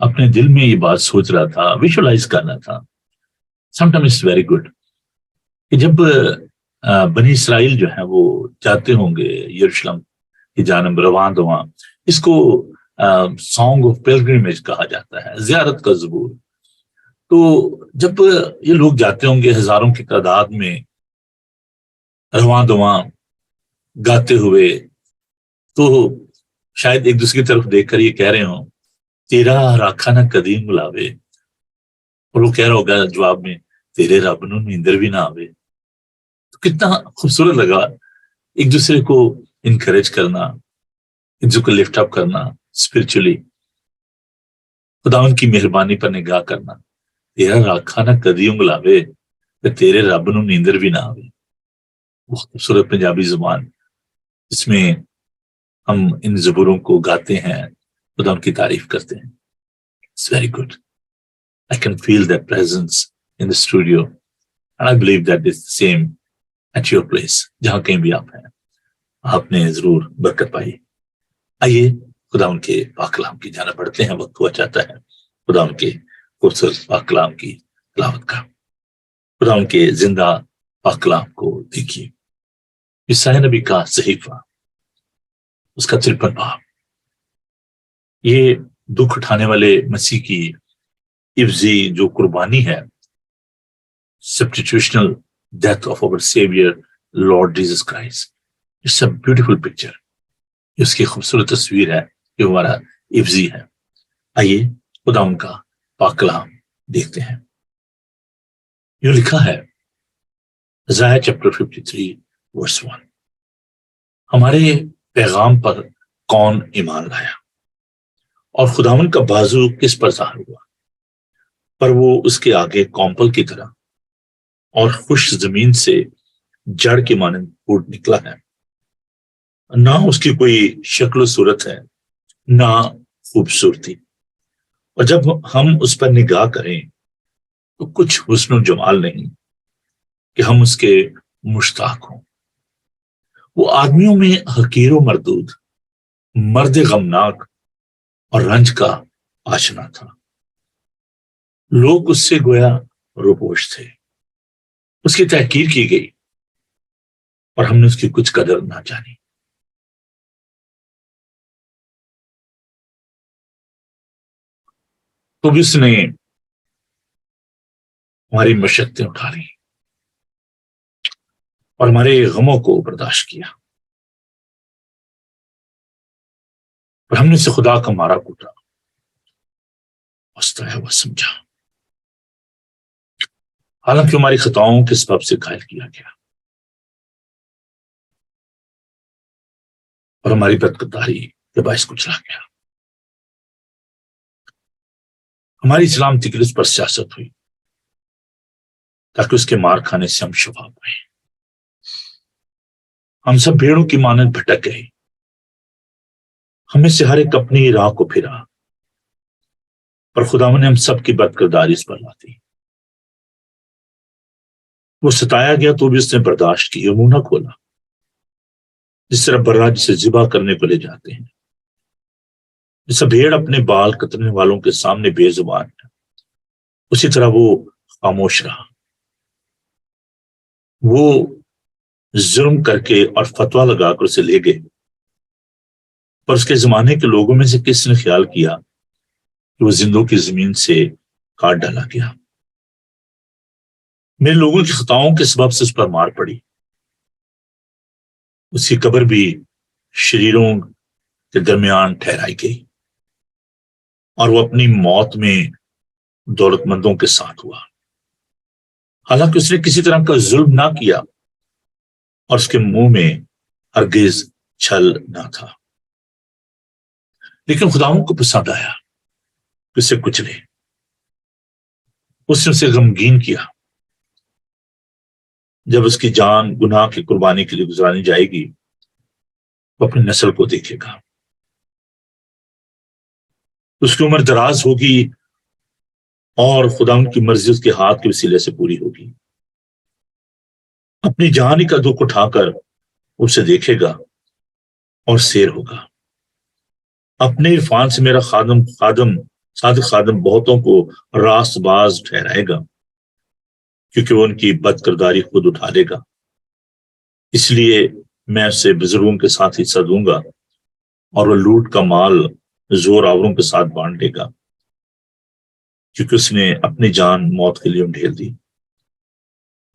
اپنے دل میں یہ بات سوچ رہا تھا، ویژولائز کرنا تھا. Some time it's very good کہ جب بنی اسرائیل جو ہیں وہ جاتے ہوں گے یروشلم کی جانب رواں دواں، اس کو سانگ آف پیلگریمیج کہا جاتا ہے، زیارت کا زبور. تو جب یہ لوگ جاتے ہوں گے ہزاروں کی تعداد میں رواں دواں گاتے ہوئے، تو شاید ایک دوسرے کی طرف دیکھ کر یہ کہہ رہے ہوں تیرا راکھا نہ قدیم بلاوے، اور وہ کہہ رہا ہوگا جواب میں تیرے رب نو نیندر بھی نہ آوے. تو کتنا خوبصورت لگا ایک دوسرے کو انکریج کرنا، ایک دوسرے کو لفٹ اپ کرنا اسپرچولی، خداوند کی مہربانی پر نگاہ کرنا. تیرا راکھا نہ قدیم بلاوے تیرے رب نو نیندر بھی نہ آوے. وہ خوبصورت پنجابی زبان جس میں ہم ان زبوروں کو گاتے ہیں، خدا ان کی تعریف کرتے ہیں. It's very good. I can feel that presence in the studio and I believe that it's the same at your place. جہاں کہیں بھی آپ ہیں، آپ نے ضرور برکت پائی. آئیے خدا ان کے پاک کلام کی جانب بڑھتے ہیں. وقت ہوا چاہتا ہے خدا ان کے خوبصورت پاک کلام کی تلاوت کا. خدا ان کے زندہ پاک کلام کو دیکھیے. عیسائی نبی کا صحیفہ، اس کا 53 باب، یہ دکھ اٹھانے والے مسیح کی ابزی جو قربانی ہے، سبسٹیٹیوشنل ڈیتھ آف اور saviour lord Jesus Christ. It's a beautiful picture. یہ اس کی خوبصورت تصویر ہے جو ہمارا ابزی ہے. آئیے خدا ان کا پاک کلام دیکھتے ہیں. یوں لکھا ہے ائزایا چیپٹر 53 ورس 1، ہمارے پیغام پر کون ایمان لایا اور خداوند کا بازو کس پر ظاہر ہوا؟ پر وہ اس کے آگے کومپل کی طرح اور خوش زمین سے جڑ کے مانند پھوٹ نکلا ہے. نہ اس کی کوئی شکل و صورت ہے نہ خوبصورتی، اور جب ہم اس پر نگاہ کریں تو کچھ حسن و جمال نہیں کہ ہم اس کے مشتاق ہوں. وہ آدمیوں میں حقیر و مردود، مرد غمناک اور رنج کا آشنا تھا. لوگ اس سے گویا روپوش تھے. اس کی تحقیر کی گئی اور ہم نے اس کی کچھ قدر نہ جانی. تو بھی اس نے ہماری مشقتیں اٹھا لی اور ہمارے غموں کو برداشت کیا، اور ہم نے اسے خدا کا مارا کوٹا وہ سمجھا، حالانکہ ہماری خطاؤں کے سبب سے گھائل کیا گیا اور ہماری بدکرداری کے باعث کچلا گیا. ہماری سلامتی کے لیے اس پر سیاست ہوئی تاکہ اس کے مار کھانے سے ہم شفا پائیں. ہم سب بھیڑوں کی مانند بھٹک گئے، ہمیں سے ہر ایک اپنی راہ کو پھرا، پر خداوند نے ہم سب کی بدکرداری اس پر لا دی. وہ ستایا گیا تو بھی اس نے برداشت کی، منہ نہ کھولا. جس طرح برا جسے ذبح کرنے کو لے جاتے ہیں، جیسا بھیڑ اپنے بال کترنے والوں کے سامنے بے زبان ہے، اسی طرح وہ خاموش رہا. وہ ظلم کر کے اور فتویٰ لگا کر اسے لے گئے، پر اس کے زمانے کے لوگوں میں سے کس نے خیال کیا کہ وہ زندوں کی زمین سے کاٹ ڈالا گیا؟ میرے لوگوں کی خطاؤں کے سبب سے اس پر مار پڑی. اس کی قبر بھی شریروں کے درمیان ٹھہرائی گئی، اور وہ اپنی موت میں دولت مندوں کے ساتھ ہوا، حالانکہ اس نے کسی طرح کا ظلم نہ کیا اور اس کے منہ میں ہرگز چھل نہ تھا. لیکن خداوند کو پسند آیا کہ اسے کچلے. اس نے اسے غمگین کیا. جب اس کی جان گناہ کی قربانی کے لیے گزرانی جائے گی، وہ اپنی نسل کو دیکھے گا. اس کی عمر دراز ہوگی اور خداوند کی مرضی اس کے ہاتھ کے وسیلے سے پوری ہوگی. اپنی جان ہی کا دکھ اٹھا کر اسے دیکھے گا اور سیر ہوگا. اپنے عرفان سے میرا خادم صادق خادم بہتوں کو راست باز ٹھہرائے گا، کیونکہ وہ ان کی بد کرداری خود اٹھا لے گا۔ اس لیے میں اسے بزرگوں کے ساتھ حصہ دوں گا، اور وہ لوٹ کا مال زور آوروں کے ساتھ بانٹ لے گا، کیونکہ اس نے اپنی جان موت کے لیے ڈھیل دی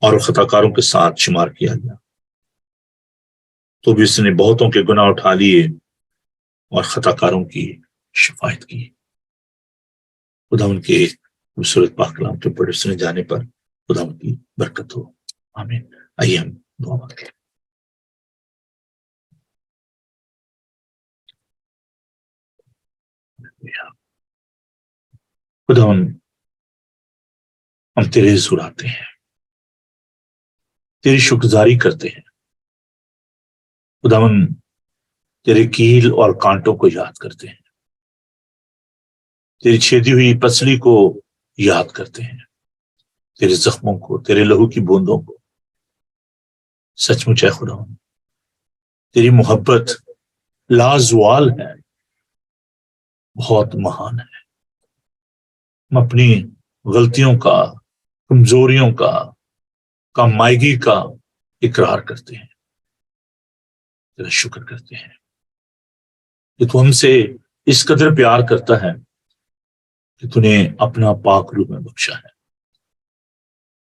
اور وہ خطا کاروں کے ساتھ شمار کیا گیا۔ تو بھی اس نے بہتوں کے گناہ اٹھا لیے اور خطا کاروں کی شفاعت کی۔ خدا ان کے خوبصورت پاک کلام کے پڑھے سنے جانے پر خدا ان کی برکت ہو، آمین۔ آئیے ہم دعا مانگیں۔ خدا ہم تیرے حضور آتے ہیں، تیری شکرگزاری کرتے ہیں، خداون تیرے کیل اور کانٹوں کو یاد کرتے ہیں، تیری چھیدی ہوئی پسلی کو یاد کرتے ہیں، تیرے زخموں کو، تیرے لہو کی بوندوں کو۔ سچ مچ ہے خداون، تیری محبت لازوال ہے، بہت مہان ہے۔ ہم اپنی غلطیوں کا، کمزوریوں کا، کم مائگی کا اقرار کرتے ہیں، تیرا شکر کرتے ہیں کہ تو ہم سے اس قدر پیار کرتا ہے کہ تو نے اپنا پاک روح میں بخشا ہے،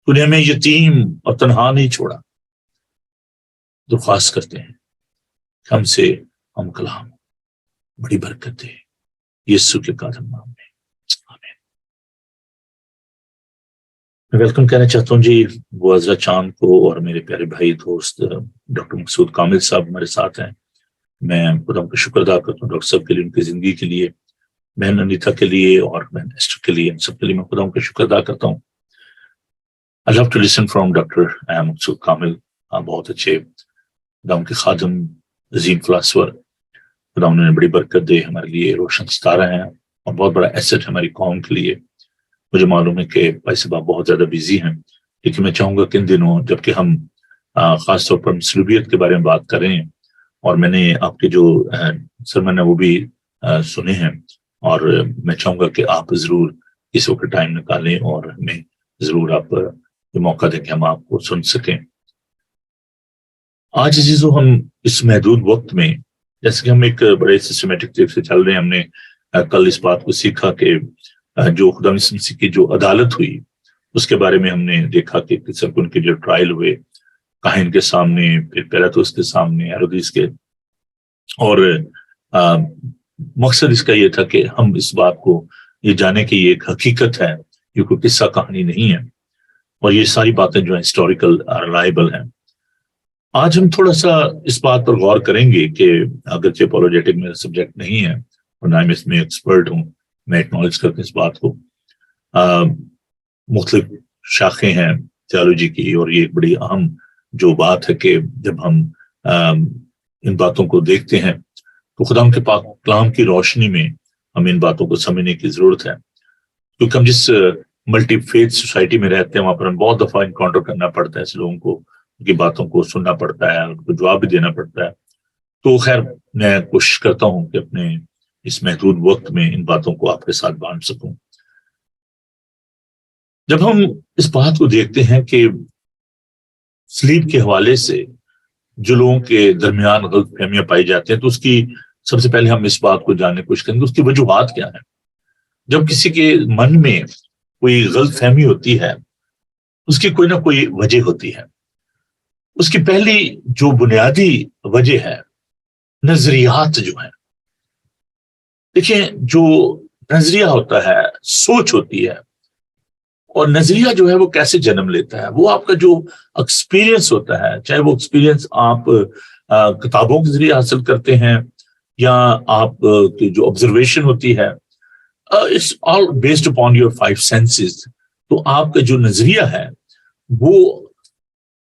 تو نے ہمیں یتیم اور تنہا نہیں چھوڑا۔ درخواست کرتے ہیں کہ ہم سے ہم کلام بڑی برکت دے، یسوع کے قادم نام میں، آمین۔ میں ویلکم کہنا چاہتا ہوں جی وہ عزرا چاند کو اور میرے پیارے بھائی دوست ڈاکٹر مقصود کامل صاحب ہمارے ساتھ ہیں۔ میں خدا کا شکر ادا کرتا ہوں ڈاکٹر صاحب کے لیے، ان کی زندگی کے لیے، بہن انیتا کے لیے اور بہن ایسٹر کے لیے، ان سب کے لیے میں خدا کا شکر ادا کرتا ہوں۔ I love to listen from doctor Maqsood Kamil, بہت اچھے خدا کے خادم، عظیم فلاسفر، خدا انہوں نے بڑی برکت دے، ہمارے لیے روشن ستارہ ہیں اور بہت بڑا ایسٹ ہے ہماری قوم کے لیے۔ مجھے معلوم ہے کہ بھائی صاحب بہت زیادہ بزی ہیں، لیکن میں چاہوں گا کہ ان دنوں جبکہ ہم خاص طور پر مصلوبیت کے بارے میں بات کر رہے ہیں، اور میں نے آپ کے جو سرمن ہے وہ بھی سنے ہیں، اور میں چاہوں گا کہ آپ ضرور اس وقت ٹائم نکالیں اور ہمیں ضرور آپ یہ موقع دیں کہ ہم آپ کو سن سکیں۔ آج عزیزو ہم اس محدود وقت میں، جیسے کہ ہم ایک بڑے سسٹمیٹک طریقے سے چل رہے ہیں، ہم نے کل اس بات کو سیکھا کہ جو خدا مسیح کی جو عدالت ہوئی اس کے بارے میں ہم نے دیکھا کہ کس طرح ان کے جو ٹرائل ہوئے، کاہن کے سامنے، پھر پیلاطس کے سامنے، ہیرودیس کے، اور مقصد اس کا یہ تھا کہ ہم اس بات کو یہ جانے کہ یہ ایک حقیقت ہے، یہ کوئی قصہ کہانی نہیں ہے، اور یہ ساری باتیں جو ہیں ہسٹوریکل ریلائبل ہیں۔ آج ہم تھوڑا سا اس بات پر غور کریں گے کہ اگرچہ اپولوجیٹک میرا سبجیکٹ نہیں ہے اور نہ میں اس میں ایکسپرٹ ہوں، میں اکنالج کرتا ہوں اس بات کو۔ مختلف شاخیں ہیں تھیولوجی کی، اور یہ ایک بڑی اہم جو بات ہے کہ جب ہم ان باتوں کو دیکھتے ہیں تو خدا کے پاک کلام کی روشنی میں ہمیں ان باتوں کو سمجھنے کی ضرورت ہے، کیونکہ ہم جس ملٹی فیتھ سوسائٹی میں رہتے ہیں وہاں پر ہم بہت دفعہ انکاؤنٹر کرنا پڑتا ہے ایسے لوگوں کو، ان کی باتوں کو سننا پڑتا ہے، ان کو جواب بھی دینا پڑتا ہے۔ تو خیر میں کوشش کرتا ہوں کہ اپنے اس محدود وقت میں ان باتوں کو آپ کے ساتھ بانٹ سکوں۔ جب ہم اس بات کو دیکھتے ہیں کہ سلیپ کے حوالے سے جو لوگوں کے درمیان غلط فہمیاں پائی جاتی ہیں، تو اس کی سب سے پہلے ہم اس بات کو جاننے کی کوشش کریں گے اس کی وجوہات کیا ہیں۔ جب کسی کے من میں کوئی غلط فہمی ہوتی ہے، اس کی کوئی نہ کوئی وجہ ہوتی ہے۔ اس کی پہلی جو بنیادی وجہ ہے نظریات جو ہیں۔ دیکھیں جو نظریہ ہوتا ہے، سوچ ہوتی ہے، اور نظریہ جو ہے وہ کیسے جنم لیتا ہے، وہ آپ کا جو ایکسپیرینس ہوتا ہے، چاہے وہ ایکسپیرینس آپ کتابوں کے ذریعے حاصل کرتے ہیں یا آپ کی جو آبزرویشن ہوتی ہے، it's all based upon your 5 senses. تو آپ کا جو نظریہ ہے وہ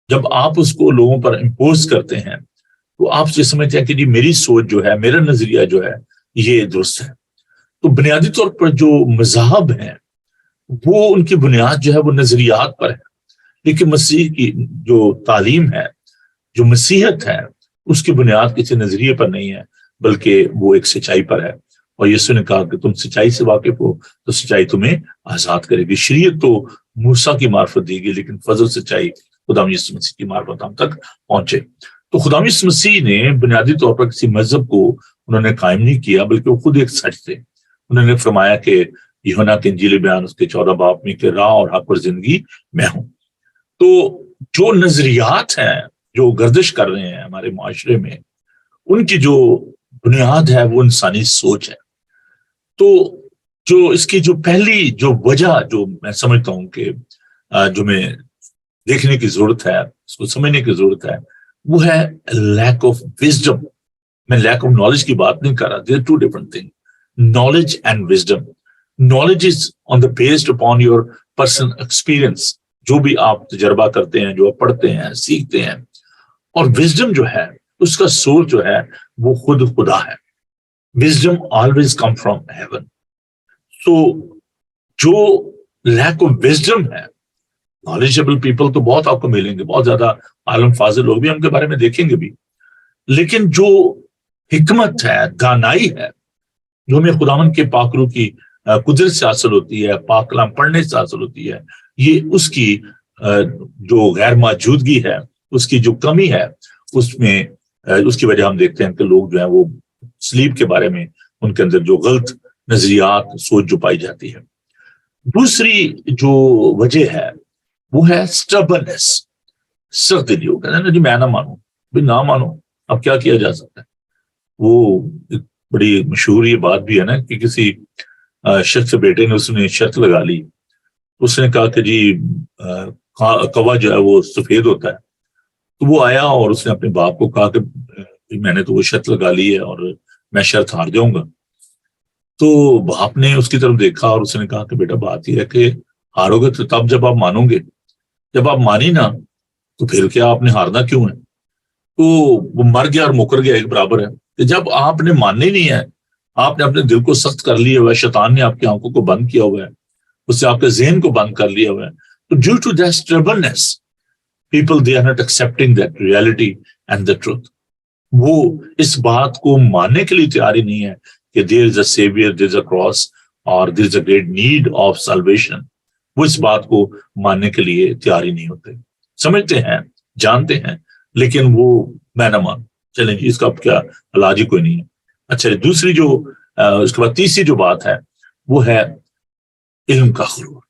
جب آپ اس کو لوگوں پر امپوز کرتے ہیں تو آپ یہ سمجھتے ہیں کہ جی میری سوچ جو ہے، میرا نظریہ جو ہے یہ درست ہے۔ تو بنیادی طور پر جو مذاہب ہیں وہ ان کی بنیاد جو ہے وہ نظریات پر ہے، لیکن مسیح کی جو تعلیم ہے، جو مسیحیت ہے، اس کی بنیاد کسی نظریے پر نہیں ہے بلکہ وہ ایک سچائی پر ہے۔ اور یسوع نے کہا کہ تم سچائی سے واقف ہو تو سچائی تمہیں آزاد کرے گی. شریعت تو موسیٰ کی معرفت دی گئی، لیکن فضل سچائی خدا یسوع مسیح کی معرفت ہم تک پہنچے. تو خدا یسوع مسیح نے بنیادی طور پر کسی مذہب کو انہوں نے قائم نہیں کیا، بلکہ وہ خود ایک سچ تھے. انہوں نے فرمایا کہ یوحنا کی انجیل بیان اس کے 14 باب میں کہ راہ اور حق اور زندگی میں ہوں. تو جو نظریات ہیں جو گردش کر رہے ہیں ہمارے معاشرے میں، ان کی جو بنیاد ہے وہ انسانی سوچ ہے. تو جو اس کی جو پہلی جو وجہ جو میں سمجھتا ہوں کہ جو میں دیکھنے کی ضرورت ہے، اس کو سمجھنے کی ضرورت ہے، وہ ہے لیک آف وزڈم. میں لیک آف نالج کی بات نہیں کر رہا. There two different thing. Knowledge and wisdom. Knowledge is on the based upon your personal experience, جو بھی آپ تجربہ کرتے ہیں، جو آپ پڑھتے ہیں، سیکھتے ہیں. اور وزڈم جو ہے اس کا سورس جو ہے وہ خود خدا ہے. Wisdom always come from heaven. So جو لیک آف وزڈم ہے، نالجبل پیپل تو بہت آپ کو ملیں گے، بہت زیادہ عالم فاضل لوگ بھی ہم کے بارے میں دیکھیں گے بھی، لیکن جو حکمت ہے، دانائی ہے، جو ہمیں خداوند کے پاک روح کی قدرت سے حاصل ہوتی ہے، پاک کلام پڑھنے سے حاصل ہوتی ہے، یہ اس کی جو غیر موجودگی ہے، اس کی جو کمی ہے، اس میں اس کی وجہ ہم دیکھتے ہیں کہ لوگ جو ہیں وہ سلیپ کے بارے میں ان کے اندر جو غلط نظریات سوچ جو پائی جاتی ہے. دوسری جو وجہ ہے وہ ہے سٹبرنس، سخت دلی. وہ کہتے ہیں نا جی میں نہ مانوں، بھائی نہ مانو، اب کیا کیا جا سکتا ہے. وہ ایک بڑی مشہور یہ بات بھی ہے نا کہ کسی شخص بیٹے نے اس نے شرط لگا لی. اس نے کہا کہ جی کوا جو ہے وہ سفید ہوتا ہے. تو وہ آیا اور اس نے اپنے باپ کو کہا کہ میں نے تو وہ شرط لگا لی ہے اور میں شرط ہار جاؤں گا. تو باپ نے اس کی طرف دیکھا اور اس نے کہا کہ بیٹا بات یہ ہے کہ ہارو گے تو تب جب آپ مانو گے، جب آپ مانی نا تو پھر کیا آپ نے ہارنا کیوں ہے. تو وہ مر گیا اور مکر گیا ایک برابر ہے. کہ جب آپ نے ماننے نہیں ہے، آپ نے اپنے دل کو سخت کر لیا ہوا ہے، شیطان نے آپ کی آنکھوں کو بند کیا ہوا ہے، اس سے آپ کے ذہن کو بند کر لیا ہوا ہے. تو due to that stubbornness people they are not accepting that reality and the truth. وہ اس بات کو ماننے کے لیے تیاری نہیں ہے کہ there is a savior, there is a cross or there is a great need of salvation. وہ اس بات کو ماننے کے لیے تیاری نہیں ہوتے. سمجھتے ہیں، جانتے ہیں، لیکن وہ میں نہ مان. چلیں جی اس کا کیا علاج ہی کوئی نہیں ہے. اچھا دوسری جو اس کے بعد تیسری جو بات ہے وہ ہے علم کا غرور.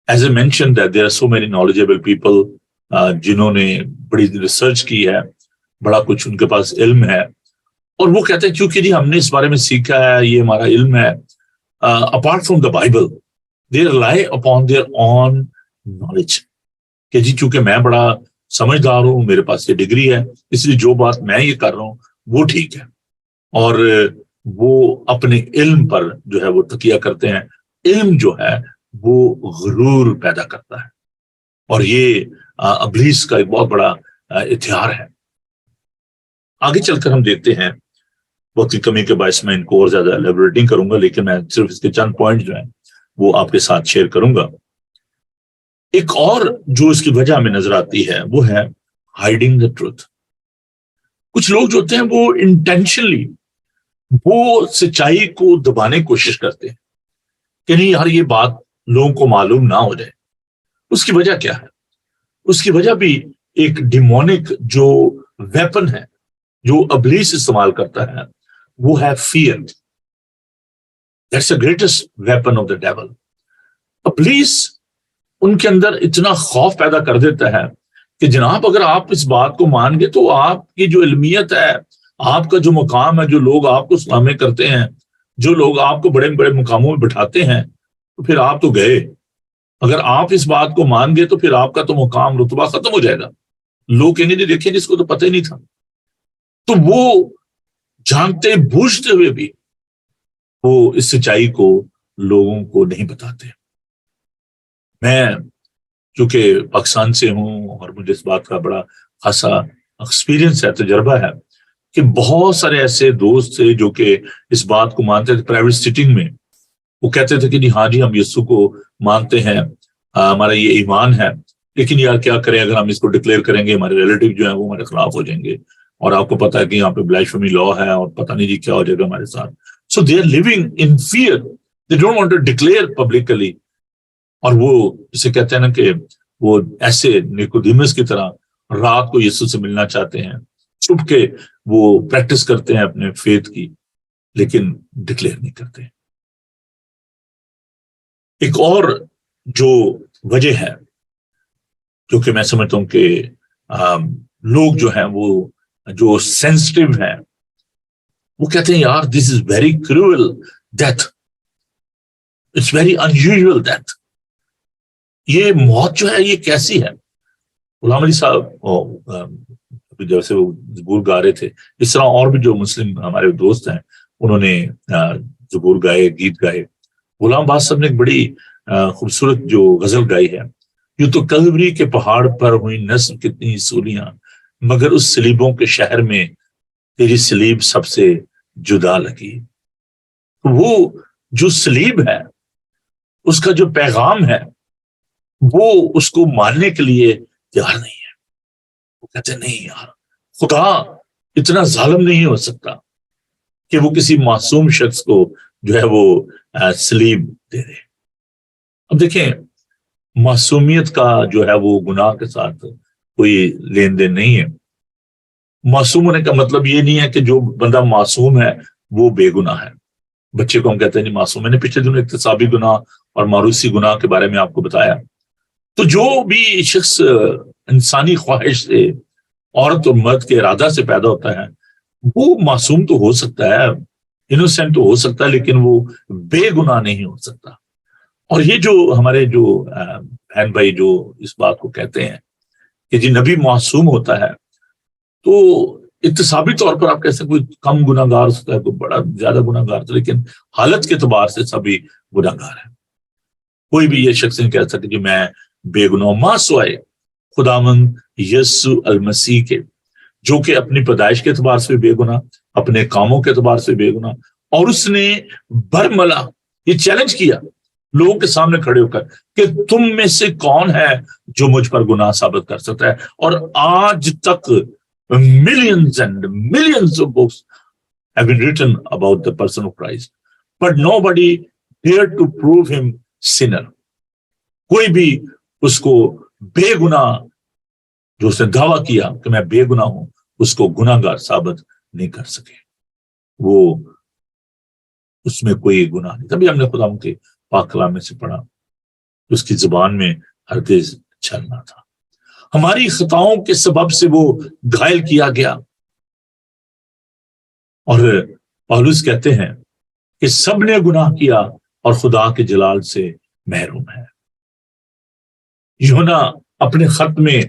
As I mentioned that there are so many knowledgeable people جنہوں نے بڑی ریسرچ کی ہے، بڑا کچھ ان کے پاس علم ہے، اور وہ کہتے ہیں کیونکہ جی ہم نے اس بارے میں سیکھا ہے، یہ ہمارا علم ہے. Apart from the Bible they rely upon their own knowledge کہ جی چونکہ میں بڑا سمجھدار ہوں، میرے پاس یہ ڈگری ہے، اس لیے جو بات میں یہ کر رہا ہوں وہ ٹھیک ہے. اور وہ اپنے علم پر جو ہے وہ تکیہ کرتے ہیں. علم جو ہے وہ غرور پیدا کرتا ہے، اور یہ ابلیس کا ایک بہت بڑا ہتھیار ہے. آگے چل کر ہم دیکھتے ہیں، وقت کی کمی کے باعث میں ان کو اور زیادہ ایلیبوریٹ نہیں کروں گا، لیکن میں صرف اس کے چند پوائنٹ جو ہیں وہ آپ کے ساتھ شیئر کروں گا. ایک اور جو اس کی وجہ ہمیں نظر آتی ہے وہ ہے ہائیڈنگ دا ٹروتھ. کچھ لوگ جو ہوتے ہیں وہ انٹینشنلی وہ سچائی کو دبانے کی کوشش کرتے ہیں کہ نہیں یار یہ بات لوگوں کو معلوم نہ ہو جائے. اس کی وجہ کیا ہے؟ اس کی وجہ بھی ایک ڈیمونک جو ویپن ہے جو ابلیس استعمال کرتا ہے وہ ہے fair. That's the greatest weapon of the devil. ابلیس ان کے اندر اتنا خوف پیدا کر دیتا ہے کہ جناب اگر آپ اس بات کو مان گے تو آپ کی جو علمیت ہے، آپ کا جو مقام ہے، جو لوگ آپ کو سلامیں کرتے ہیں، جو لوگ آپ کو بڑے بڑے مقاموں میں بٹھاتے ہیں، تو پھر آپ تو گئے. اگر آپ اس بات کو مان گے تو پھر آپ کا تو مقام رتبہ ختم ہو جائے گا. لوگ کہیں گے دیکھیں جس کو تو پتہ ہی نہیں تھا. تو وہ جانتے بوجھتے ہوئے بھی وہ اس سچائی کو لوگوں کو نہیں بتاتے. میں چونکہ پاکستان سے ہوں اور مجھے اس بات کا بڑا خاصا ایکسپیرینس ہے، تجربہ ہے کہ بہت سارے ایسے دوست تھے جو کہ اس بات کو مانتے تھے. پرائیویٹ سیٹنگ میں وہ کہتے تھے کہ جی ہاں جی ہم یسوع کو مانتے ہیں، ہمارا یہ ایمان ہے، لیکن یار کیا کریں اگر ہم اس کو ڈکلیئر کریں گے ہمارے ریلیٹیو جو ہیں وہ ہمارے خلاف ہو جائیں گے، اور آپ کو پتا ہے کہ یہاں پہ بلیشفیمی لا ہے اور پتہ نہیں جی کیا ہو جائے گا ہمارے ساتھ. So they are living in fear. They don't want to declare publicly. اور وہ جسے کہتے ہیں نا کہ وہ ایسے نیکودیمس کی طرح رات کو یسوع سے ملنا چاہتے ہیں, چھپ کے وہ پریکٹس کرتے ہیں اپنے فیتھ کی, لیکن ڈکلیئر نہیں کرتے. ایک اور جو وجہ ہے جو کہ میں سمجھتا ہوں کہ لوگ جو ہیں وہ جو سینسٹیو ہیں وہ کہتے ہیں یار this is very cruel death, it's very unusual death. یہ موت جو ہے یہ کیسی ہے. غلام علی صاحب جیسے وہ زبور گا رہے تھے, اس طرح اور بھی جو مسلم ہمارے دوست ہیں انہوں نے زبور گائے, گیت گائے. غلام عباس صاحب نے ایک بڑی خوبصورت جو غزل گائی ہے, یوں تو کلوری کے پہاڑ پر ہوئی نصب کتنی سولیاں, مگر اس سلیبوں کے شہر میں تیری سلیب سب سے جدا لگی. وہ جو سلیب ہے اس کا جو پیغام ہے وہ اس کو ماننے کے لیے تیار نہیں ہے. وہ کہتے ہیں نہیں یار, خدا اتنا ظالم نہیں ہو سکتا کہ وہ کسی معصوم شخص کو جو ہے وہ سلیب دے دے. اب دیکھیں معصومیت کا جو ہے وہ گناہ کے ساتھ کوئی لین دین نہیں ہے. معصوم ہونے کا مطلب یہ نہیں ہے کہ جو بندہ معصوم ہے وہ بے گناہ ہے. بچے کو ہم کہتے ہیں نہیں معصوم. میں نے پچھلے دنوں اقتصابی گناہ اور موروثی گناہ کے بارے میں آپ کو بتایا. تو جو بھی شخص انسانی خواہش سے عورت اور مرد کے ارادہ سے پیدا ہوتا ہے وہ معصوم تو ہو سکتا ہے, انوسینٹ تو ہو سکتا ہے, لیکن وہ بے گناہ نہیں ہو سکتا. اور یہ جو ہمارے جو بہن بھائی جو اس بات کو کہتے ہیں کہ جی نبی معصوم ہوتا ہے, تو اقتصابی طور پر آپ کہہ سکتے کوئی کم گناہ گار ہو سکتا ہے, کوئی بڑا زیادہ گناہ گار ہوتا ہے, لیکن حالت کے اعتبار سے سبھی گناہ گار ہیں. کوئی بھی یہ شخص نہیں کہہ سکتا کہ میں بے گناہ, ماں سوائے خداوند یسوع المسیح کے, جو کہ اپنی پیدائش کے اعتبار سے بے گناہ, اپنے کاموں کے اعتبار سے بے گناہ, اور اس نے برملا یہ چیلنج کیا لوگوں کے سامنے کھڑے ہو کر کہ تم میں سے کون ہے جو مجھ پر گناہ ثابت کر سکتا ہے. اور آج تک millions and millions of books have been written about the person of Christ, but nobody dared to prove him sinner. کوئی بھی اس کو بے گناہ, جو اس نے دعویٰ کیا کہ میں بے گناہ ہوں, اس کو گناہ گار ثابت نہیں کر سکے. وہ اس میں کوئی گناہ نہیں. تبھی ہم نے خدا کے پاک کلام میں سے پڑھا اس کی زبان میں ہرگز چھل نہ تھا. ہماری خطاؤں کے سبب سے وہ گھائل کیا گیا. اور پولس کہتے ہیں کہ سب نے گناہ کیا اور خدا کے جلال سے محروم ہے. یوحنا اپنے خط میں,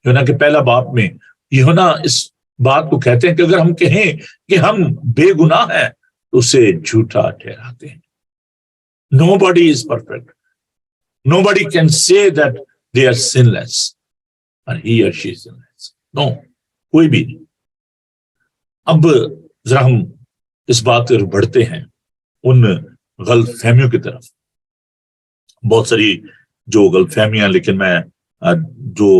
یوحنا کے پہلا باب میں یوحنا اس بات کو کہتے ہیں کہ اگر ہم کہیں کہ ہم بے گناہ ہیں تو اسے جھوٹا ٹھہراتے ہیں. Nobody is perfect. Nobody can say that they are sinless and he or she is sinless. No, کوئی بھی نہیں. اب ذرا ہم اس بات پر بڑھتے ہیں ان غلط فہمیوں کی طرف. بہت ساری جو غلط فہمیاں, لیکن میں جو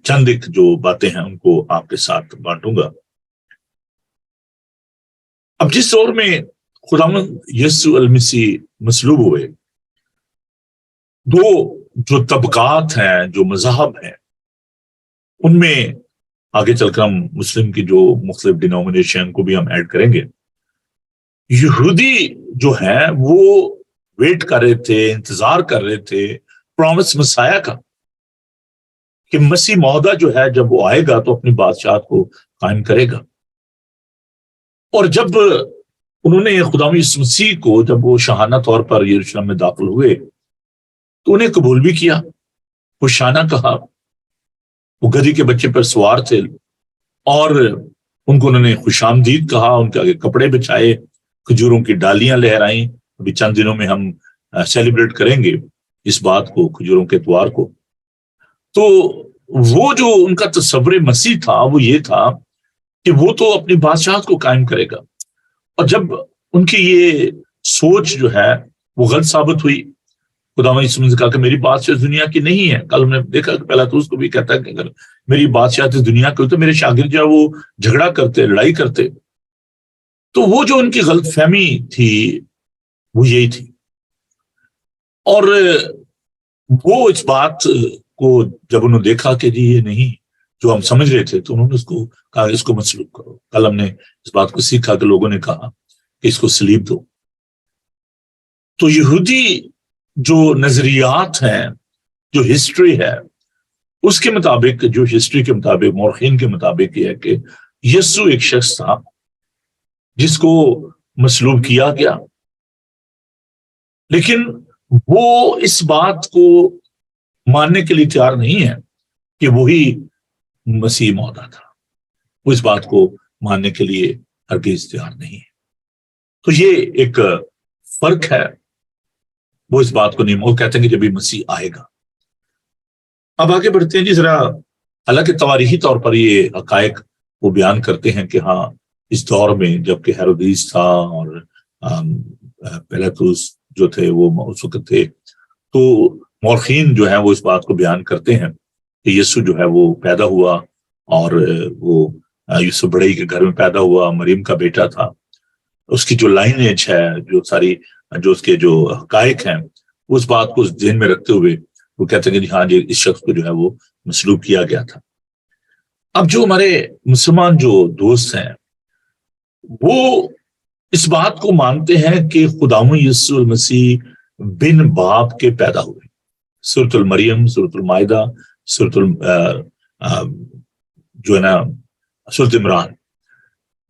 چند ایک جو باتیں ہیں ان کو آپ کے ساتھ بانٹوں گا. اب جس دور میں خداوند یسوع المسیح مصلوب ہوئے, دو جو طبقات ہیں, جو مذاہب ہیں, ان میں آگے چل کر ہم مسلم کی جو مختلف ڈینومینیشن کو بھی ہم ایڈ کریں گے. یہودی جو ہیں وہ ویٹ کر رہے تھے, انتظار کر رہے تھے پرومس مسیح کا, کہ مسیح موعودہ جو ہے جب وہ آئے گا تو اپنی بادشاہت کو قائم کرے گا. اور جب انہوں نے خدا یسوع مسیح کو, جب وہ شاہانہ طور پر یروشلم میں داخل ہوئے تو انہیں قبول بھی کیا, خوشانہ کہا. وہ گدھی کے بچے پر سوار تھے اور ان کو انہوں نے خوش آمدید کہا, ان کے آگے کپڑے بچھائے, کھجوروں کی ڈالیاں لہرائیں. ابھی چند دنوں میں ہم سیلیبریٹ کریں گے اس بات کو, کھجوروں کے اتوار کو. تو وہ جو ان کا تصور مسیح تھا وہ یہ تھا کہ وہ تو اپنی بادشاہت کو قائم کرے گا. اور جب ان کی یہ سوچ جو ہے وہ غلط ثابت ہوئی, خدا یسوع نے کہا کہ میری بادشاہت دنیا کی نہیں ہے. کل ہم نے دیکھا کہ پہلا تو اس کو بھی کہتا ہے کہ اگر میری بادشاہت دنیا کی تو میرے شاگرد جو ہے وہ جھگڑا کرتے, لڑائی کرتے. تو وہ جو ان کی غلط فہمی تھی وہ یہی تھی، اور وہ اس بات کو جب انہوں نے دیکھا کہ جی یہ نہیں جو ہم سمجھ رہے تھے، تو انہوں نے اس کو کہا اس کو مسلوب کرو۔ کل ہم نے اس بات کو سیکھا کہ لوگوں نے کہا کہ اس کو سلیب دو۔ تو یہودی جو نظریات ہیں، جو ہسٹری ہے، اس کے مطابق، جو ہسٹری کے مطابق، مورخین کے مطابق یہ ہے کہ یسوع ایک شخص تھا جس کو مصلوب کیا گیا، لیکن وہ اس بات کو ماننے کے لیے تیار نہیں ہے کہ وہی مسیح موعود تھا۔ وہ اس بات کو ماننے کے لیے ہرگز تیار نہیں ہے۔ تو یہ ایک فرق ہے، وہ اس بات کو نہیں، وہ کہتے ہیں کہ جب یہ مسیح آئے گا۔ اب آگے بڑھتے ہیں جی ذرا۔ حالانکہ تواریخی طور پر یہ حقائق وہ بیان کرتے ہیں کہ ہاں اس دور میں جب کہ ہیرودیس تھا اور پیلاطس جو تھے وہ اس وقت تھے، تو مورخین جو ہیں وہ اس بات کو بیان کرتے ہیں کہ یسوع جو ہے وہ پیدا ہوا، اور وہ یوسف بڑئی کے گھر میں پیدا ہوا، مریم کا بیٹا تھا۔ اس کی جو لائنیج ہے، جو ساری جو اس کے جو حقائق ہیں، اس بات کو ذہن میں رکھتے ہوئے وہ کہتے ہیں کہ ہاں جی اس شخص کو جو ہے وہ مصلوب کیا گیا تھا۔ اب جو ہمارے مسلمان جو دوست ہیں وہ اس بات کو مانتے ہیں کہ خداوند یسوع المسیح بن باپ کے پیدا ہوئے۔ سورۃ المریم، سورۃ المائدہ، جو ہے نا سورۃ عمران،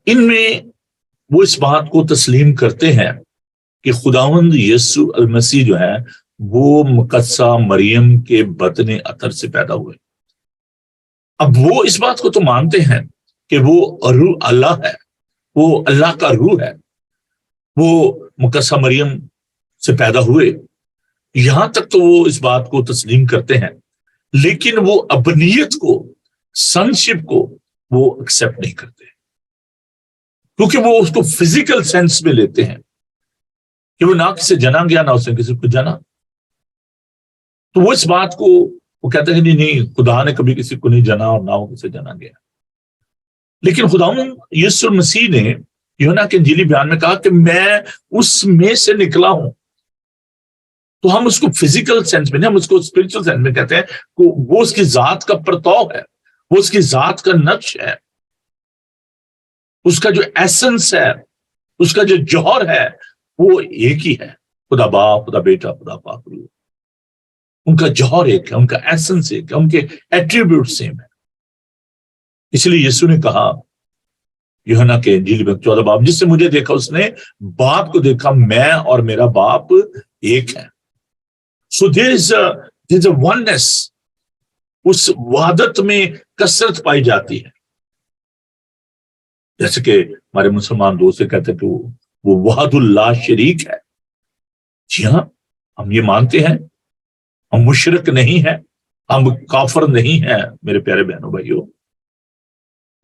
ان میں وہ اس بات کو تسلیم کرتے ہیں کہ خداوند یسوع المسیح جو ہے وہ مقدسہ مریم کے بطن عطر سے پیدا ہوئے۔ اب وہ اس بات کو تو مانتے ہیں کہ وہ روح اللہ ہے، وہ اللہ کا روح ہے، وہ مقدسہ مریم سے پیدا ہوئے، یہاں تک تو وہ اس بات کو تسلیم کرتے ہیں، لیکن وہ ابنیت کو، سنشپ کو وہ ایکسپٹ نہیں کرتے، کیونکہ وہ اس کو فزیکل سینس میں لیتے ہیں کہ وہ نہ کسی جنا گیا، نہ اس نے کسی کو جنا۔ تو وہ اس بات کو وہ کہتے ہیں کہ نہیں، خدا نے کبھی کسی کو نہیں جنا اور نہ وہ کسی جنا گیا۔ لیکن خداوند یسوع مسیح نے یوحنا کے انجیلی بیان میں کہا کہ میں اس میں سے نکلا ہوں۔ تو ہم اس کو فزیکل سینس میں نہیں، ہم اس کو اسپرچل سینس میں کہتے ہیں کہ وہ اس کی ذات کا پرتو ہے، وہ اس کی ذات کا نقش ہے، اس کا جو ایسنس ہے، اس کا جو جوہر ہے وہ ایک ہی ہے۔ خدا باپ، خدا بیٹا، خدا پاک روح، ان کا جوہر ایک ہے، ان کا ایسنس ایک ہے، ان کے ایٹریبیوٹ سیم ہے۔ اس لیے یسوع نے کہا یوحنا کے انجیل میں 14 باب، جس سے مجھے دیکھا اس نے باپ کو دیکھا، میں اور میرا باپ ایک ہے۔ سو دیر از اے وننس، اس وحدت میں کثرت پائی جاتی ہے۔ جیسے کہ ہمارے مسلمان دوست کہتے ہیں کہ وہ وحد اللہ شریک ہے۔ جی ہاں، ہم یہ مانتے ہیں، ہم مشرک نہیں ہیں، ہم کافر نہیں ہیں۔ میرے پیارے بہنوں بھائیوں،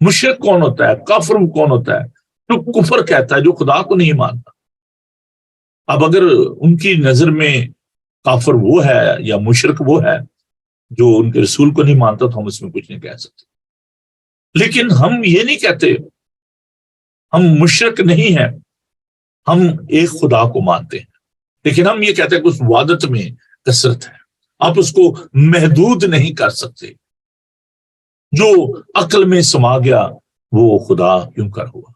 مشرک کون ہوتا ہے؟ کافر کون ہوتا ہے؟ جو کفر کہتا ہے، جو خدا کو نہیں مانتا۔ اب اگر ان کی نظر میں کافر وہ ہے یا مشرک وہ ہے جو ان کے رسول کو نہیں مانتا، تو ہم اس میں کچھ نہیں کہہ سکتے۔ لیکن ہم یہ نہیں کہتے ہم مشرک نہیں ہیں، ہم ایک خدا کو مانتے ہیں، لیکن ہم یہ کہتے ہیں کہ اس وحدت میں کثرت ہے، آپ اس کو محدود نہیں کر سکتے۔ جو عقل میں سما گیا وہ خدا کیوں کر ہوا۔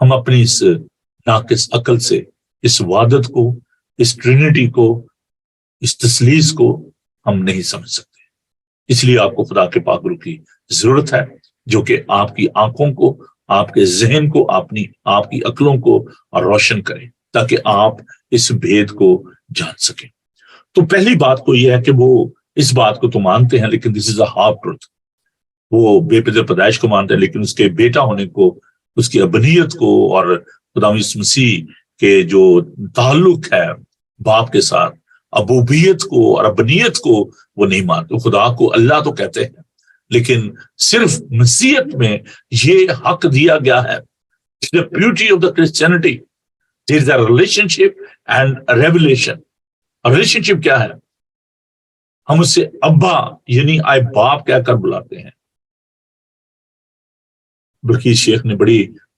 ہم اپنی اس ناقص عقل سے اس وحدت کو، اس ٹرینٹی کو، اس تثلیث کو ہم نہیں سمجھ سکتے۔ اس لیے آپ کو خدا کے پاک روح کی ضرورت ہے، جو کہ آپ کی آنکھوں کو، آپ کے ذہن کو، آپ کی عقلوں کو روشن کرے، تاکہ آپ اس بھید کو جان سکیں۔ تو پہلی بات تو یہ ہے کہ وہ اس بات کو تو مانتے ہیں، لیکن دس از اے ہاف ٹروتھ۔ وہ بے پدر پیدائش کو مانتے ہیں، لیکن اس کے بیٹا ہونے کو، اس کی ابنیت کو، اور خدا یسوع مسیح کے جو تعلق ہے باپ کے ساتھ، ابوبیت کو اور ابنیت کو وہ نہیں مانتے۔ خدا کو اللہ تو کہتے ہیں، لیکن صرف مسیحیت میں یہ حق دیا گیا ہے۔ The beauty of the Christianity, there is a relationship and a revelation۔ Relation کیا ہے؟ ہم اس سے ابا یعنی آئے باپ کہہ کر بلاتے ہیں۔ بلکہ شیخ نے بڑی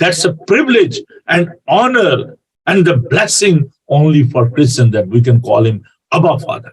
That's a privilege and honor and the blessing only for Christians that we can call him Abba Father.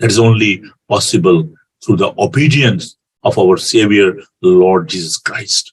That is only possible through the obedience of our Savior Lord Jesus Christ.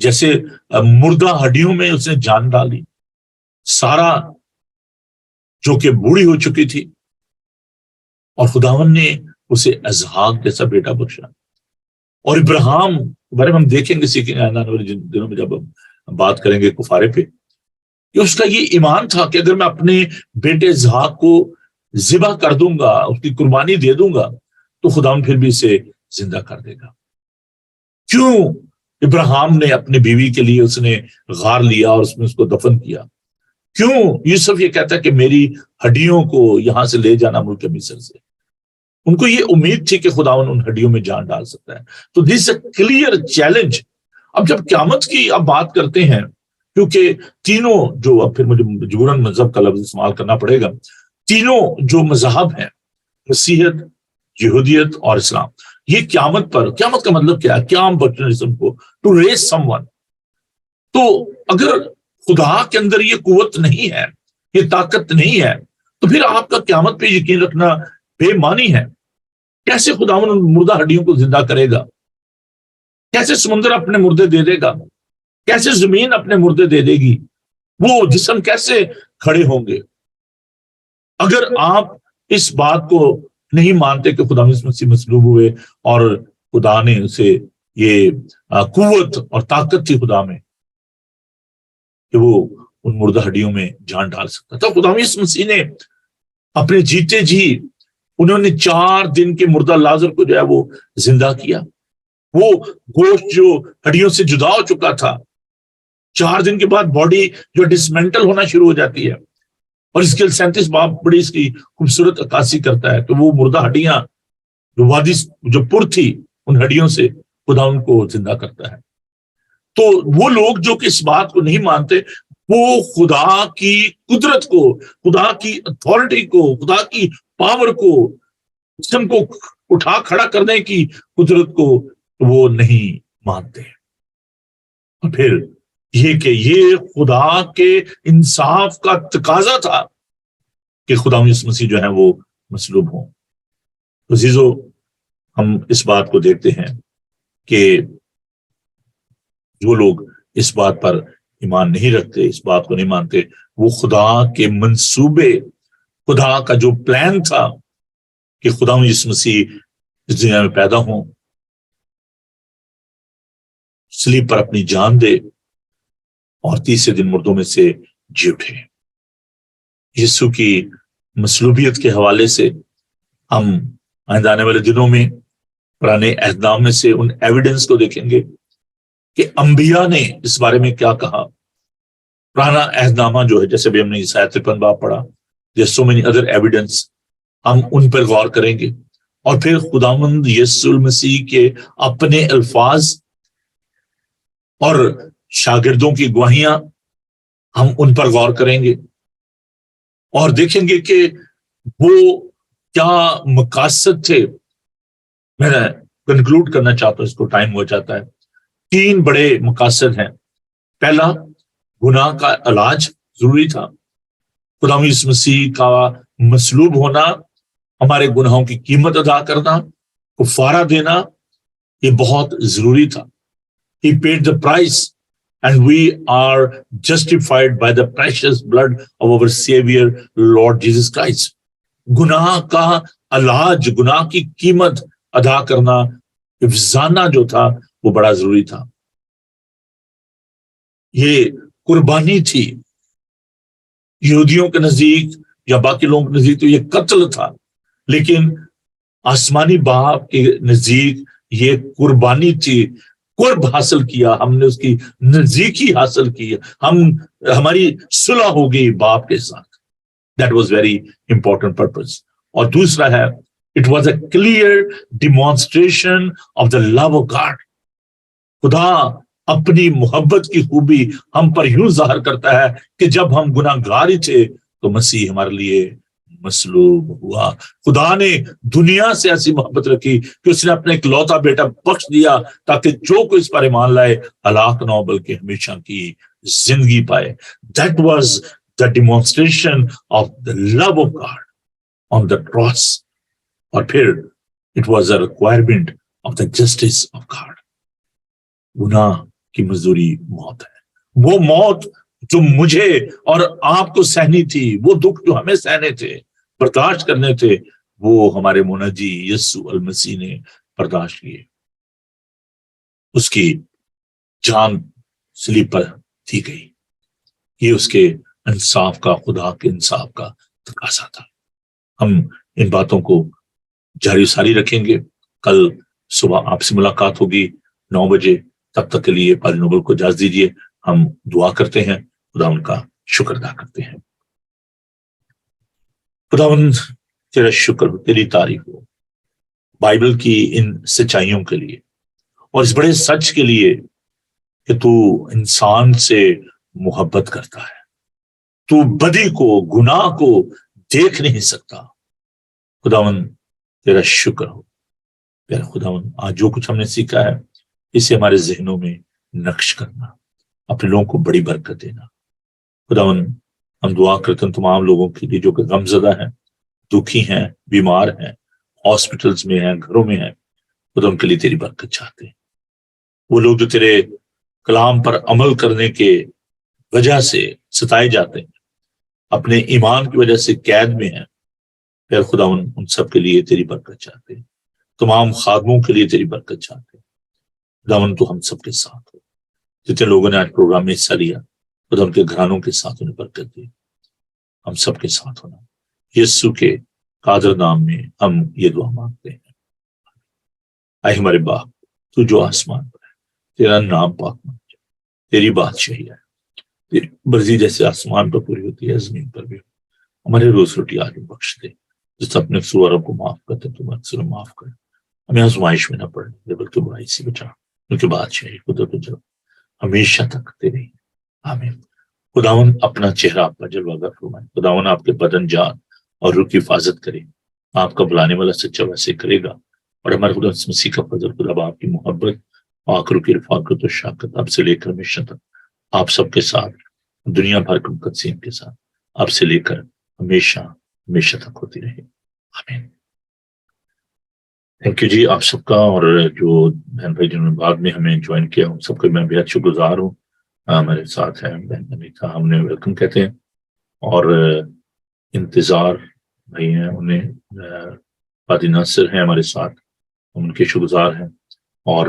جیسے مردہ ہڈیوں میں اس نے جان ڈالی، سارا جو کہ بوڑھی ہو چکی تھی، اور خداوند نے اسے اسحاق جیسا بیٹا بخشا. اور ابراہیم کے بارے میں ہم دیکھیں گے، سیکھیں گے آنے والے دنوں میں جب ہم بات کریں گے کفارے پہ، کہ اس کا یہ ایمان تھا کہ اگر میں اپنے بیٹے اسحاق کو ذبح کر دوں گا، اس کی قربانی دے دوں گا، تو خداوند پھر بھی اسے زندہ کر دے گا. کیوں ابراہیم نے اپنی بیوی کے لیے اس نے غار لیا اور اس میں اس کو دفن کیا؟ کیوں یوسف یہ کہتا ہے کہ میری ہڈیوں کو یہاں سے لے جانا ملک مصر سے؟ ان کو یہ امید تھی کہ خداوند ان ہڈیوں میں جان ڈال سکتا ہے. تو دس اے کلیئر چیلنج. اب جب قیامت کی اب بات کرتے ہیں، کیونکہ تینوں جو، اب پھر مجھے مجبوراً مذہب کا لفظ استعمال کرنا پڑے گا، تینوں جو مذہب ہیں، مسیحیت، یہودیت اور اسلام، یہ قیامت پر، قیامت کا مطلب کیا ہے؟ قیام بخشنے کو، ٹو ریز سم ون. تو اگر خدا کے اندر یہ قوت نہیں ہے، یہ طاقت نہیں ہے، تو پھر آپ کا قیامت پہ یقین رکھنا بے معنی ہے. کیسے خداوند ان مردہ ہڈیوں کو زندہ کرے گا؟ کیسے سمندر اپنے مردے دے دے گا؟ کیسے زمین اپنے مردے دے دے گی؟ وہ جسم کیسے کھڑے ہوں گے؟ اگر آپ اس بات کو نہیں مانتے کہ خدا مسیح مصلوب ہوئے اور خدا نے اسے یہ قوت اور طاقت تھی خدا میں کہ وہ ان مردہ ہڈیوں میں جان ڈال سکتا تھا. خدا مسیح نے اپنے جیتے جی انہوں نے 4 دن کے مردہ لازر کو جو ہے وہ زندہ کیا. وہ گوشت جو ہڈیوں سے جدا ہو چکا تھا، 4 دن کے بعد باڈی جو ڈسمینٹل ہونا شروع ہو جاتی ہے. اور اس کے 37 باب بڑی اس کی خوبصورت عکاسی کرتا ہے کہ وہ مردہ ہڈیاں جو وادی جو پر تھی، ان ہڈیوں سے خدا ان کو زندہ کرتا ہے. تو وہ لوگ جو کہ اس بات کو نہیں مانتے، وہ خدا کی قدرت کو، خدا کی اتھارٹی کو، خدا کی پاور کو، جسم کو اٹھا کھڑا کرنے کی قدرت کو وہ نہیں مانتے. اور پھر یہ کہ یہ خدا کے انصاف کا تقاضا تھا کہ خدا یسوع مسیح جو ہے وہ مصلوب ہوں. عزیزو، ہم اس بات کو دیکھتے ہیں کہ جو لوگ اس بات پر ایمان نہیں رکھتے، اس بات کو نہیں مانتے، وہ خدا کے منصوبے، خدا کا جو پلان تھا کہ خدا یسوع مسیح اس دنیا میں پیدا ہوں، صلیب پر اپنی جان دے اور تیسرے دن مردوں میں سے جی اٹھے. یسوع کی مصلوبیت کے حوالے سے ہم آئندہ آنے والے دنوں میں پرانے عہد نامے میں سے ان ایویڈنس کو دیکھیں گے کہ انبیاء نے اس بارے میں کیا کہا. پرانا عہد نامہ جو ہے، جیسے بھی ہم نے عیسائی 53 باب پڑھا، there's so many other evidence، ہم ان پر غور کریں گے. اور پھر خداوند یسوع المسیح کے اپنے الفاظ اور شاگردوں کی گواہیاں، ہم ان پر غور کریں گے اور دیکھیں گے کہ وہ کیا مقاصد تھے. میں کنکلوڈ کرنا چاہتا ہوں، اس کو ٹائم ہو جاتا ہے. 3 بڑے مقاصد ہیں. پہلا، گناہ کا علاج ضروری تھا. خدا یسوع مسیح کا مصلوب ہونا، ہمارے گناہوں کی قیمت ادا کرنا، کفارہ دینا، یہ بہت ضروری تھا. He paid the price and we are justified by the precious blood of our Savior Lord Jesus Christ. گناہ کا علاج، گناہ کی قیمت ادا کرنا، افزانہ جو تھا وہ بڑا ضروری تھا. یہ قربانی تھی. یہودیوں کے نزدیک یا باقی لوگوں کے نزدیک تو یہ قتل تھا، لیکن آسمانی باپ کے نزدیک یہ قربانی تھی. قرب حاصل کیا ہم نے، اس کی نزدیکی حاصل کی، ہماری صلح ہو گئی باپ کے ساتھ. That was very important purpose. اور دوسرا ہے، it was a clear demonstration of the love of God. خدا اپنی محبت کی خوبی ہم پر یوں ظاہر کرتا ہے کہ جب ہم گناہ گار ہی تھے تو مسیح ہمارے لیے مصلوب ہوا. خدا نے دنیا سے ایسی محبت رکھی کہ اس نے اپنے اکلوتا بیٹا بخش دیا تاکہ جو کوئی اس پر ایمان لائے ہلاک نہ ہو بلکہ ہمیشہ کی زندگی پائے. That was the demonstration of the love of God on the cross. اور پھر it was a requirement of the justice of God. گناہ کی مزدوری موت ہے۔ وہ موت جو مجھے اور آپ کو سہنی تھی، وہ دکھ جو ہمیں سہنے تھے، برداشت کرنے تھے، وہ ہمارے منجی یسوع المسیح نے برداشت کیے۔ اس کی جان صلیب پر دی گئی۔ یہ اس کے انصاف کا، خدا کے انصاف کا تقاضا تھا۔ ہم ان باتوں کو جاری ساری رکھیں گے۔ کل صبح آپ سے ملاقات ہوگی 9 بجے۔ تب تک کے لیے پادری نوبل کو اجازت دیجیے، ہم دعا کرتے ہیں، خدا ان کا شکر ادا کرتے ہیں۔ خداوند تیرا شکر ہو، تیری تعریف ہو بائبل کی ان سچائیوں کے لیے، اور اس بڑے سچ کے لیے کہ تو انسان سے محبت کرتا ہے، تو بدی کو، گناہ کو دیکھ نہیں سکتا۔ خداوند تیرا شکر ہو پیارا خداوند، آج جو کچھ ہم نے سیکھا ہے اسے ہمارے ذہنوں میں نقش کرنا، اپنے لوگوں کو بڑی برکت دینا۔ خداوند ہم دعا کرتے ہیں تمام لوگوں کے لیے جو کہ غم زدہ ہیں، دکھی ہیں، بیمار ہیں، ہاسپٹلز میں ہیں، گھروں میں ہیں، خدا ان کے لیے تیری برکت چاہتے ہیں۔ وہ لوگ جو تیرے کلام پر عمل کرنے کے وجہ سے ستائے جاتے ہیں، اپنے ایمان کی وجہ سے قید میں ہیں، پھر خداوند ان سب کے لیے تیری برکت چاہتے ہیں۔ تمام خادموں کے لیے تیری برکت چاہتے ہیں۔ خداوند تو ہم سب کے ساتھ ہو۔ جتنے لوگوں نے آج پروگرام میں حصہ لیا، خدا ان کے گھرانوں کے ساتھ انہیں برکت دی، ہم سب کے ساتھ ہونا۔ یسوع کے قادر نام میں ہم یہ دعا مانگتے ہیں۔ اے ہمارے باپ تو جو آسمان پر ہے، تیرا نام پاک مان جائے، تیری بادشاہی ہے، تیری مرضی جیسے آسمان پر پوری ہوتی ہے زمین پر بھی ہو۔ ہمارے روز روٹی آج بخش دے، جس اپنے قصوروں کو معاف کرتے تم اکثر معاف کرے۔ ہمیں آزمائش میں نہ پڑنے بلکہ برائی سے بچا، کیونکہ بادشاہی قدرت و جلال ہمیشہ تک تیری۔ آمین۔ خداون اپنا چہرہ آپ کا جلوہ گر فرمائے، خداون آپ کے بدن، جان اور روح کی حفاظت کرے۔ آپ کا بلانے والا سچا ویسے کرے گا، اور ہمارے خدا مسیح کا فضل، خدا باپ کی محبت، آخر کی رفاقت و شفقت اب سے لے کر ہمیشہ تک آپ سب کے ساتھ، دنیا بھر کے مقدسین کے ساتھ اب سے لے کر ہمیشہ ہمیشہ تک ہوتی رہے۔ آمین۔ تھینک یو جی آپ سب کا، اور جو بہن بھائی جنہوں نے بعد میں ہمیں جوائن کیا ان سب کو میں بے حد شکر گزار ہوں۔ میرے ساتھ ہیں بہن انیتا، ہم نے ویلکم کہتے ہیں، اور انتظار بھائی ہیں، انہیں پادری ناصر ہیں ہمارے ساتھ، ہم ان کے شکر گزار ہیں، اور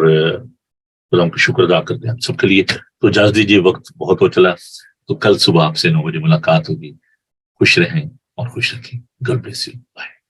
خدا کا شکر ادا کرتے ہیں ہم سب کے لیے۔ تو اجازت دیجیے، وقت بہت ہو چلا، تو کل صبح آپ سے 9 بجے ملاقات ہوگی۔ خوش رہیں اور خوش رکھیں۔ God bless you. بائے۔